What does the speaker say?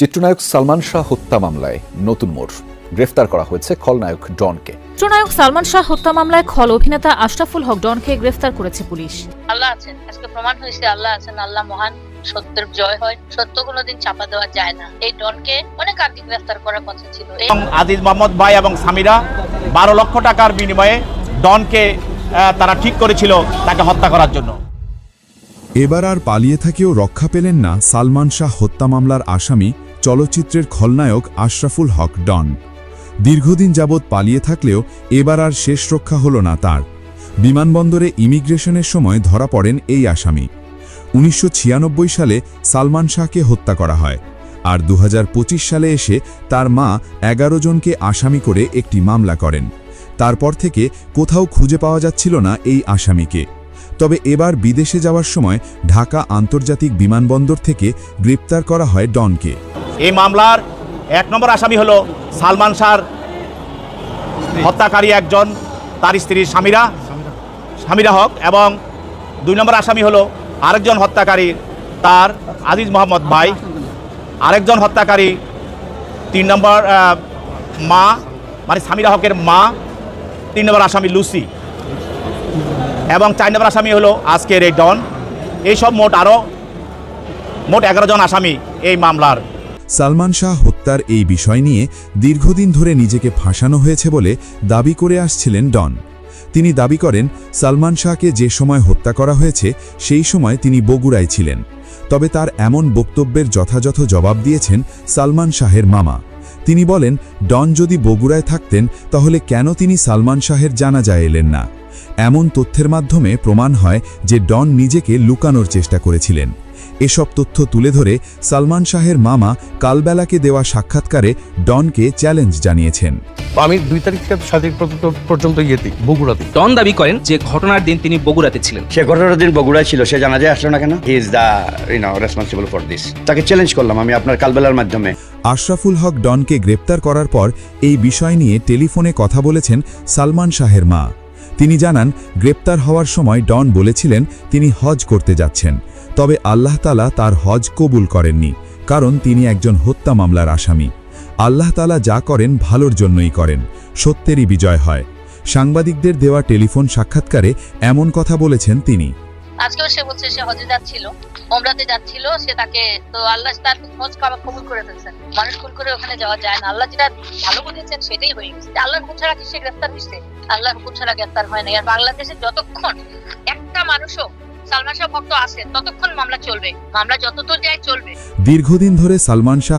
চিত্রনায়ক সালমান শাহ হত্যা মামলায় নতুন মোড়, গ্রেফতার করা হয়েছে খলনায়ক ডনকে। চিত্রনায়ক সালমান শাহ হত্যা মামলায় খল অভিনেতা আশরাফুল হক ডনকে গ্রেফতার করেছে পুলিশ। আল্লাহ আছেন, আজকে প্রমাণ হয়েছে আল্লাহ আছেন, আল্লাহ মহান, সত্যের জয় হয়, সত্য কোনোদিন চাপা দেওয়া যায় না। এই ডনকে অনেক আগে গ্রেফতার করার কথা ছিল। আজিজ মোহাম্মদ ভাই এবং সামিরা 12 লক্ষ টাকার বিনিময়ে ডনকে তারা ঠিক করেছিল তাকে হত্যা করার জন্য। এবার আর পালিয়ে থেকেও রক্ষা পেলেন না সালমান শাহ হত্যা মামলার আসামি চলচ্চিত্রের খলনায়ক আশরাফুল হক ডন। দীর্ঘদিন যাবৎ পালিয়ে থাকলেও এবার আর শেষ রক্ষা হল না তার। বিমানবন্দরে ইমিগ্রেশনের সময় ধরা পড়েন এই আসামি। 1996 সালে সালমান শাহকে হত্যা করা হয়, আর 2025 সালে এসে তার মা 11 জনকে আসামি করে একটি মামলা করেন। তারপর থেকে কোথাও খুঁজে পাওয়া যাচ্ছিল না এই আসামিকে। তবে এবার বিদেশে যাওয়ার সময় ঢাকা আন্তর্জাতিক বিমানবন্দর থেকে গ্রেপ্তার করা হয় ডনকে। এই মামলার 1 নম্বর আসামি হলো সালমান শাহর হত্যাকারী একজন, তার স্ত্রী সামিরা হক, এবং 2 নম্বর আসামি হলো আরেকজন হত্যাকারী তার আজিজ মোহাম্মদ ভাই, আরেকজন হত্যাকারী 3 নম্বর মা মানে সামিরা হকের মা, 3 নম্বর আসামি লুসি, এবং 4 নম্বর আসামি হলো আজকের এই ডন। এইসব মোট 11 জন আসামি এই মামলার। সালমান শাহ হত্যার এই বিষয় নিয়ে দীর্ঘদিন ধরে নিজেকে ফাঁসানো হয়েছে বলে দাবি করে আসছিলেন ডন। তিনি দাবি করেন সালমান শাহকে যে সময় হত্যা করা হয়েছে সেই সময় তিনি বগুড়ায় ছিলেন। তবে তার এমন বক্তব্যের যথাযথ জবাব দিয়েছেন সালমান শাহের মামা। তিনি বলেন, ডন যদি বগুড়ায় থাকতেন তাহলে কেন তিনি সালমান শাহের জানাজায় এলেন না। এমন তথ্যের মাধ্যমে প্রমাণ হয় যে ডন নিজেকে লুকানোর চেষ্টা করেছিলেন। এসব তথ্য তুলে ধরে সালমান শাহের মামা কালবেলাকে দেওয়া সাক্ষাৎকারে ডনকে চ্যালেঞ্জ জানিয়েছেন। আমি 2 তারিখ থেকে 7 তারিখ পর্যন্ত বগুড়াতে। ডন দাবি করেন যে ঘটনার দিন তিনি বগুড়াতে ছিলেন। সে ঘটনার দিন বগুড়ায় ছিল, সে জানাজায় আসলো না কেন? He is the responsible for this. তাকে চ্যালেঞ্জ করলাম আমি আপনার কালবেলার মাধ্যমে। আশরাফুল হক ডনকে গ্রেপ্তার করার পর এই বিষয় নিয়ে টেলিফোনে কথা বলেছেন সালমান শাহের মা। তিনি জানান, গ্রেপ্তার হওয়ার সময় ডন বলেছিলেন তিনি হজ করতে যাচ্ছেন, তবে আল্লাহ তাআলা তার হজ কবুল করেননি, কারণ তিনি একজন হত্যা মামলার আসামি। আল্লাহ তাআলা যা করেন ভালোর জন্যই করেন, সত্যেরই বিজয় হয়। সাংবাদিকদের দেওয়া টেলিফোন সাক্ষাৎকারে এমন কথা বলেছেন তিনি। আজকেও সে বলছে সে হজে যাচ্ছিল, ওমরাতে যাচ্ছিল, সে তাকে তো আল্লাহ তার হজ কবুল করে ফেলছেন। মানুষ খুন করে ওখানে যাওয়া যায় না, আল্লাহ যেটা ভালো বুঝেছেন সেটাই হয়ে গেছে। আল্লাহর হুকুম ছাড়া কি সে গ্রেফতার হয়েছে? আল্লাহর হুকুম ছাড়া গ্রেফতার হয় না। আর বাংলাদেশে যতক্ষণ একটা মানুষও সালমান শাহ ভক্ত আছে ততক্ষণ মামলা চলবে, মামলা যতদূর যায় চলবে। দীর্ঘদিন ধরে সালমান শাহ